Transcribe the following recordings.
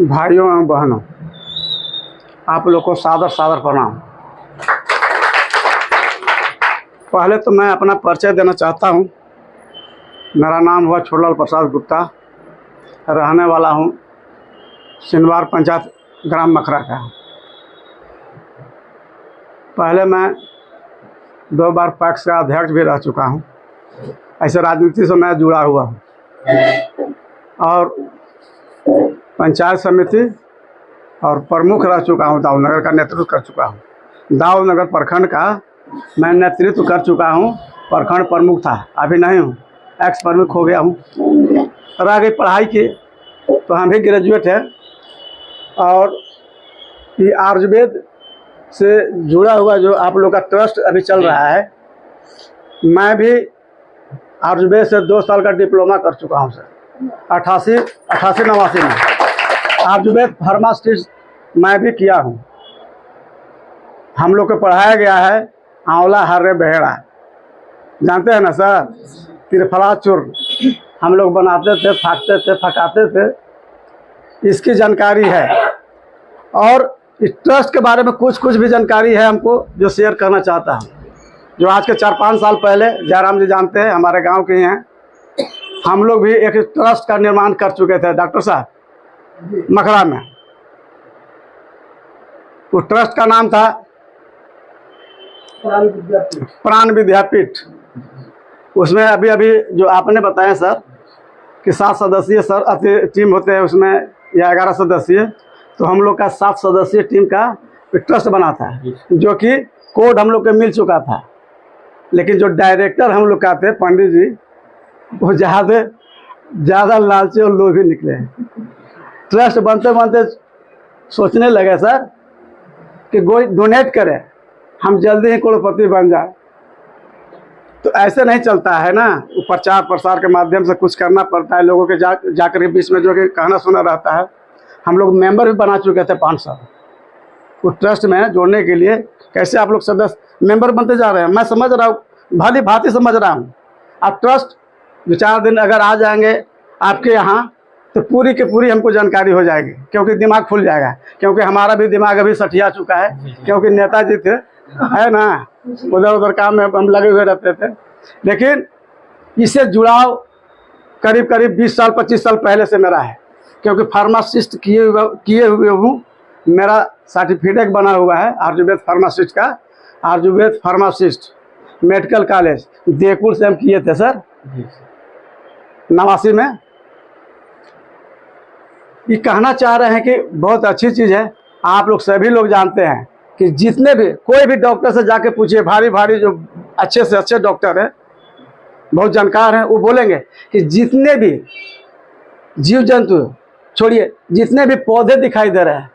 भाइयों एवं बहनों, आप लोग को सादर सादर प्रणाम। पहले तो मैं अपना परिचय देना चाहता हूँ। मेरा नाम हुआ छोटलाल प्रसाद गुप्ता, रहने वाला हूँ सिनवार पंचायत ग्राम मखरा का। पहले मैं 2 बार पैक्स का अध्यक्ष भी रह चुका हूँ। ऐसे राजनीति से मैं जुड़ा हुआ हूँ और पंचायत समिति और प्रमुख रह चुका हूँ। दाऊदनगर का नेतृत्व कर चुका हूँ। दाऊदनगर प्रखंड का मैं नेतृत्व कर चुका हूँ। प्रखंड प्रमुख था, अभी नहीं हूँ, एक्स प्रमुख हो गया हूँ। रह गई पढ़ाई की, तो हम भी ग्रेजुएट हैं और ये आयुर्वेद से जुड़ा हुआ जो आप लोग का ट्रस्ट अभी चल रहा है, मैं भी आयुर्वेद से 2 साल का डिप्लोमा कर चुका हूँ सर। 88-89 में आयुर्वेद फार्मासिस्ट मैं भी किया हूँ। हम लोग को पढ़ाया गया है आंवला हर्रे बहेड़ा, जानते हैं ना सर? त्रिफला चूर्ण हम लोग बनाते थे, फाकते थे, फकाते थे, इसकी जानकारी है। और इस ट्रस्ट के बारे में कुछ भी जानकारी है हमको, जो शेयर करना चाहता हूँ। जो आज के 4-5 साल पहले जयराम जी जानते हैं, हमारे गांव के हैं, हम लोग भी एक ट्रस्ट का निर्माण कर चुके थे डॉक्टर साहब मखरा में। उस ट्रस्ट का नाम था प्राण विद्यापीठ। उसमें अभी जो आपने बताया सर कि 7 सदस्यीय सर टीम होते हैं उसमें, या 11 सदस्यीय, तो हम लोग का 7 सदस्यीय टीम का ट्रस्ट बना था, जो कि कोड हम लोग को मिल चुका था। लेकिन जो डायरेक्टर हम लोग का थे पंडित जी, वो ज़्यादा लालची और लोभी निकले। ट्रस्ट बनते बनते सोचने लगे सर कि कोई डोनेट करे, हम जल्दी ही करोड़पति बन जाए। तो ऐसे नहीं चलता है ना, प्रचार प्रसार के माध्यम से कुछ करना पड़ता है। लोगों के जाकर के बीच में जो कि कहना सुना रहता है। हम लोग मेंबर भी बना चुके थे 5 साल उस ट्रस्ट में जोड़ने के लिए। कैसे आप लोग सदस्य मेंबर बनते जा रहे हैं, मैं समझ रहा हूँ, भली भांति समझ रहा हूँ। आप ट्रस्ट 2-4 दिन अगर आ जाएंगे आपके यहाँ, तो पूरी की पूरी हमको जानकारी हो जाएगी, क्योंकि दिमाग खुल जाएगा। क्योंकि हमारा भी दिमाग अभी सठिया चुका है, क्योंकि नेताजी थे, है ना, उधर उधर काम में हम लगे हुए रहते थे। लेकिन इससे जुड़ाव करीब 20 साल 25 साल पहले से मेरा है, क्योंकि फार्मासिस्ट किए हुए हूँ। मेरा सर्टिफिकेट बना हुआ है आयुर्वेद फार्मासिस्ट का। आयुर्वेद फार्मासिस्ट मेडिकल कॉलेज देकुल से हम किए थे सर 89 में। ये कहना चाह रहे हैं कि बहुत अच्छी चीज़ है। आप लोग सभी लोग जानते हैं कि जितने भी कोई भी डॉक्टर से जाके पूछिए, भारी जो अच्छे से अच्छे डॉक्टर हैं, बहुत जानकार हैं, वो बोलेंगे कि जितने भी जीव जंतु छोड़िए, जितने भी पौधे दिखाई दे रहे हैं,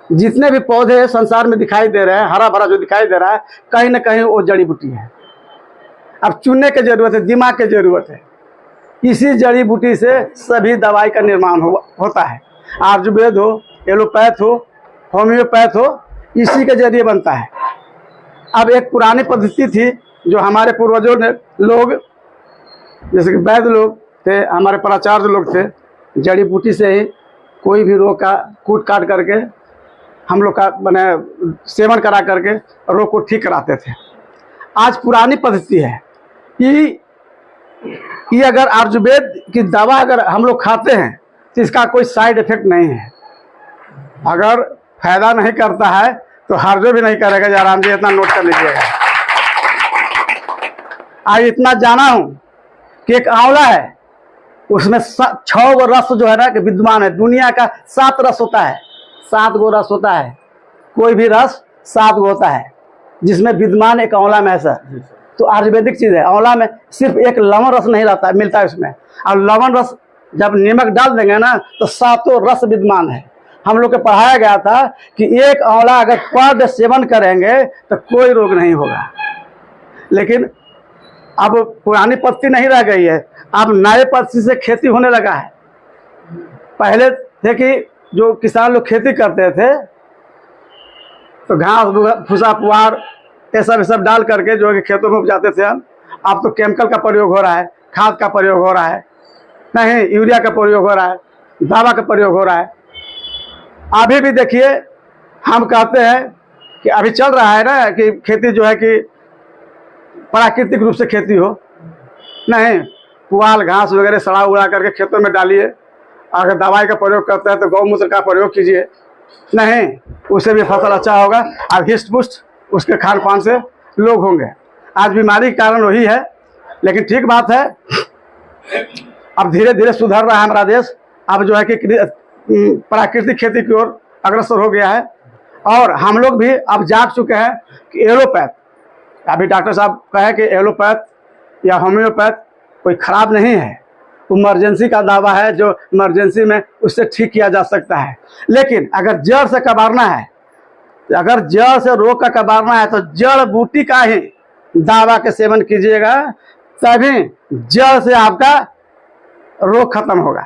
जितने भी पौधे संसार में दिखाई दे रहे हैं, हरा भरा जो दिखाई दे रहा है, कहीं ना कहीं वो जड़ी बूटी है। अब चुनने की जरूरत है, दिमाग की जरूरत है। इसी जड़ी बूटी से सभी दवाई का निर्माण होता है। आयुर्वेद हो, एलोपैथ हो, होम्योपैथ हो, इसी के जरिए बनता है। अब एक पुरानी पद्धति थी जो हमारे पूर्वजों ने लोग, जैसे कि वैद्य लोग थे, हमारे प्राचार्य लोग थे, जड़ी बूटी से ही कोई भी रोग का कूट काट करके हम लोग का मैंने सेवन करा करके रोग को ठीक कराते थे। आज पुरानी पद्धति है कि अगर आयुर्वेद की दवा अगर हम लोग खाते हैं तो इसका कोई साइड इफेक्ट नहीं है। अगर फायदा नहीं करता है तो हर्जो भी नहीं करेगा। जयराम जी इतना नोट कर लीजिएगा। आज इतना जाना हूँ कि एक आंवला है, उसमें 6 गो रस जो है ना कि विद्यमान है। दुनिया का 7 रस होता है, 7 गो रस होता है। कोई भी रस 7 गो होता है, जिसमें विद्यमान एक आंवला में है सर। तो आयुर्वेदिक चीज़ है। आंवला में सिर्फ एक लवण रस नहीं रहता, मिलता है उसमें। और लवण रस जब नमक डाल देंगे ना तो 7 रस विद्यमान है। हम लोग को पढ़ाया गया था कि एक आंवला अगर पर डे सेवन करेंगे तो कोई रोग नहीं होगा। लेकिन अब पुरानी पद्धति नहीं रह गई है, अब नए पद्धति से खेती होने लगा है। पहले थे कि जो किसान लोग खेती करते थे तो घास भूसा पुआर ये सब डाल करके जो है खेतों में उपजाते थे हम। अब तो केमिकल का प्रयोग हो रहा है, खाद का प्रयोग हो रहा है। नहीं यूरिया का प्रयोग हो रहा है, दवा का प्रयोग हो रहा है। अभी भी देखिए हम कहते हैं कि अभी चल रहा है ना कि खेती जो है कि प्राकृतिक रूप से खेती हो, नहीं पुआल घास वगैरह सड़ा उड़ा करके खेतों में डालिए। अगर दवाई का प्रयोग करते हैं तो गौमूत्र का प्रयोग कीजिए, नहीं उससे भी फसल अच्छा होगा और हिस्ट पुष्ट उसके खान पान से लोग होंगे। आज बीमारी के कारण वही है, लेकिन ठीक बात है अब धीरे धीरे सुधर रहा है हमारा देश। अब जो है कि प्राकृतिक खेती की ओर अग्रसर हो गया है और हम लोग भी अब जाग चुके हैं कि एलोपैथ, अभी डॉक्टर साहब कहे कि एलोपैथ या होम्योपैथ कोई ख़राब नहीं है, इमरजेंसी का दवा है जो इमरजेंसी में उससे ठीक किया जा सकता है। लेकिन अगर जड़ से कबारना है, अगर जड़ से रोग का कबारना है तो जड़ बूटी का ही दवा के सेवन कीजिएगा, तभी जड़ से आपका रोग खत्म होगा।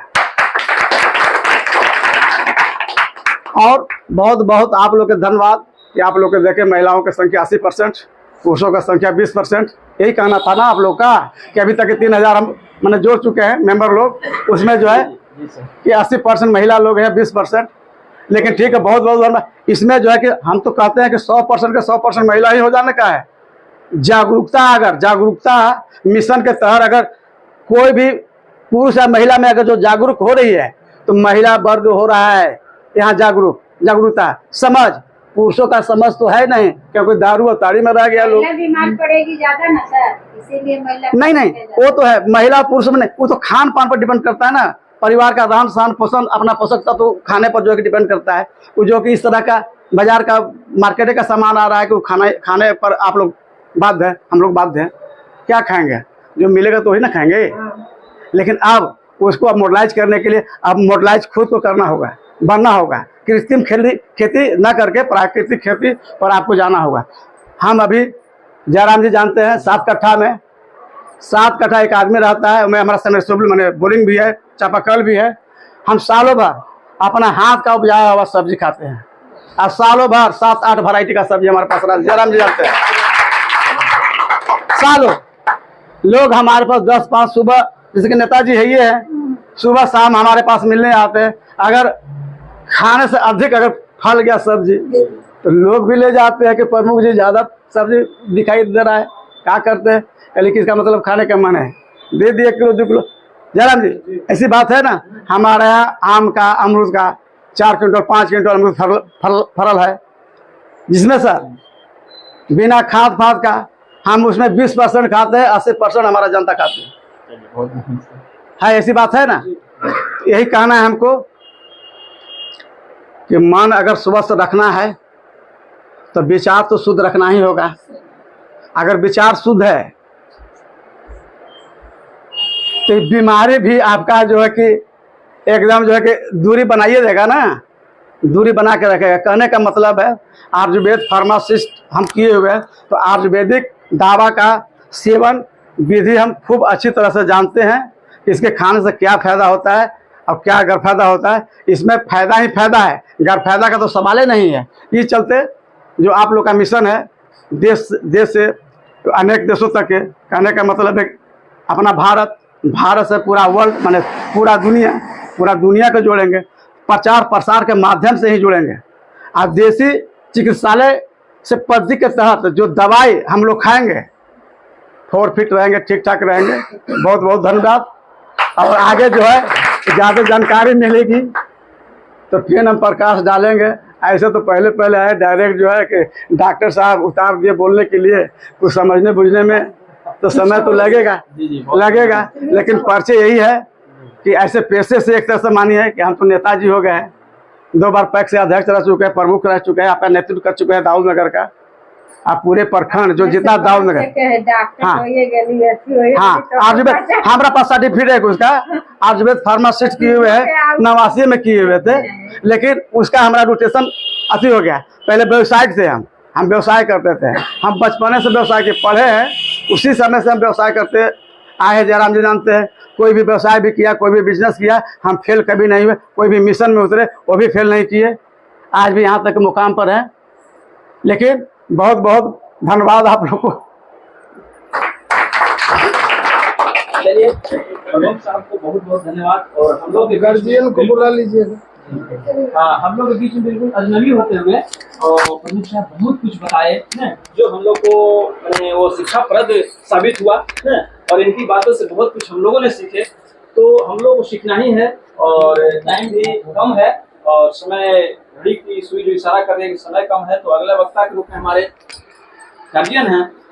और बहुत बहुत आप लोग के धन्यवाद कि आप लोग के देखे महिलाओं की संख्या 80%, पुरुषों का संख्या 20%। यही कहना था ना आप लोग का कि अभी तक 3000 हम मैंने जोड़ चुके हैं मेंबर लोग, उसमें जो है कि 80% महिला लोग हैं, 20%। लेकिन ठीक है, बहुत बहुत इसमें जो है कि हम तो कहते हैं कि 100% के 100% महिला ही हो जाने का है। जागरूकता, अगर जागरूकता मिशन के तहत अगर कोई भी पुरुष या महिला में अगर जो जागरूक हो रही है तो महिला वर्ग हो रहा है यहाँ जागरूकता। समझ पुरुषों का समझ तो है नहीं, क्योंकि दारू और ताड़ी में रह गया लोग। बीमार पड़ेगी ज्यादा ना सर, इसीलिए महिला नहीं वो तो है, महिला पुरुष में नहीं, वो तो खान पान पर डिपेंड करता है ना, परिवार का रहन सहन पोषण अपना पोषक तत्व तो खाने पर जो है डिपेंड करता है। वो जो कि इस तरह का बाजार का मार्केट का सामान आ रहा है कि वो खाने पर आप लोग बाध्य हैं, हम लोग बाध्य हैं। क्या खाएंगे, जो मिलेगा तो वही ना खाएंगे। लेकिन अब उसको अब मॉडलाइज करने के लिए अब मॉडलाइज खुद को करना होगा, बनना होगा। कृत्रिम खेती न करके प्राकृतिक खेती पर आपको जाना होगा। हम अभी जयराम जी जानते हैं 7 कट्ठा में 7 कट्ठा एक आदमी रहता है, मैं हमारा सबमर्सिबल मैंने बोरिंग भी है, चापाकल भी है। हम सालों भर अपना हाथ का उपजाया हुआ सब्जी खाते हैं और सालों भर 7-8 वैरायटी का सब्जी हमारे पास रहा। जयराम जी जानते हैं सालों लोग हमारे पास 10-5 सुबह, जैसे कि नेताजी है ये है, सुबह शाम हमारे पास मिलने आते हैं। अगर खाने से अधिक अगर फल गया सब्जी तो लोग भी ले जाते हैं कि प्रमुख जी ज़्यादा सब्जी दिखाई दे रहा है, क्या करते हैं, लेकिन इसका मतलब खाने का मन है, दे दिए 1 किलो 2 किलो। जयराम जी ऐसी बात है ना, हमारे यहाँ आम का अमरूद का 4 क्विंटल 5 क्विंटल अमरूद फरल है, जिसमें सर बिना खाद फाद का हम उसमें 20% खाते हैं, 80% हमारा जनता खाते है। ऐसी बात है ना। यही कहना है हमको कि मन अगर स्वस्थ रखना है तो विचार तो शुद्ध रखना ही होगा। अगर विचार शुद्ध है तो बीमारी भी आपका जो है कि एकदम जो है कि दूरी बनाइए देगा ना, दूरी बना के रखेगा। कहने का मतलब है आयुर्वेद फार्मासिस्ट हम किए हुए हैं, तो आयुर्वेदिक दवा का सेवन विधि हम खूब अच्छी तरह से जानते हैं। इसके खाने से क्या फ़ायदा होता है और क्या गैरफायदा होता है। इसमें फ़ायदा ही फ़ायदा है, गैरफायदा का तो सवाल ही नहीं है। इस चलते जो आप लोग का मिशन है देश से अनेक देशों तक के, कहने का मतलब है अपना भारत से पूरा वर्ल्ड माने पूरा दुनिया को जोड़ेंगे, प्रचार प्रसार के माध्यम से ही जोड़ेंगे। और देसी चिकित्सालय से पद्धति के तहत जो दवाई हम लोग खाएंगे फोर फिट रहेंगे, ठीक ठाक रहेंगे। बहुत बहुत धन्यवाद। और आगे जो है ज़्यादा जानकारी मिलेगी तो फिर हम प्रकाश डालेंगे। ऐसे तो पहले है डायरेक्ट जो है कि डॉक्टर साहब उतार दिए बोलने के लिए, कुछ समझने बुझने में तो समय तो लगेगा, लेकिन परिचय यही है कि ऐसे पेशे से एक तरह से मानिए कि हम तो नेताजी हो गए हैं, 2 बार पैक्स से अध्यक्ष रह चुके हैं, प्रमुख रह चुके हैं, आपका नेतृत्व कर चुके हैं दाऊद नगर का। आप पूरे प्रखंड जो जितना दाऊद नगर, हाँ आयुर्वेद हमारा पास सर्टिफिकेट है उसका, आयुर्वेद फार्मासिस्ट किए हुए हैं, 89 में किए हुए थे, लेकिन उसका हमारा रोटेशन अति हो गया। पहले व्यवसायिक थे, हम व्यवसाय करते थे, हम बचपने से व्यवसाय के पढ़े हैं, उसी समय से हम व्यवसाय करते आए हैं। जयराम जी जानते हैं, कोई भी व्यवसाय भी किया, कोई भी बिजनेस किया, हम फेल कभी नहीं हुए। कोई भी मिशन में उतरे वो भी फेल नहीं किए, आज भी यहाँ तक मुकाम पर हैं। लेकिन बहुत बहुत धन्यवाद आप लोग को। चलिए प्रमुख साहब को बहुत बहुत धन्यवाद। और हम लोग गार्जियन को बुला लीजिएगा। हाँ, हम लोग के बीच में बिल्कुल अजनबी होते हुए और प्रमुख साहब बहुत कुछ बताए हैं जो हम लोग को मैंने वो शिक्षाप्रद साबित हुआ है। और इनकी बातों से बहुत कुछ हम लोगों ने सीखे। तो हम लोग को सीखना ही है और टाइम भी कम है और समय घड़ी की सुई जो इशारा कर रही है कि समय कम है। तो अगले वक्ता के रूप में हमारे गार्जियन हैं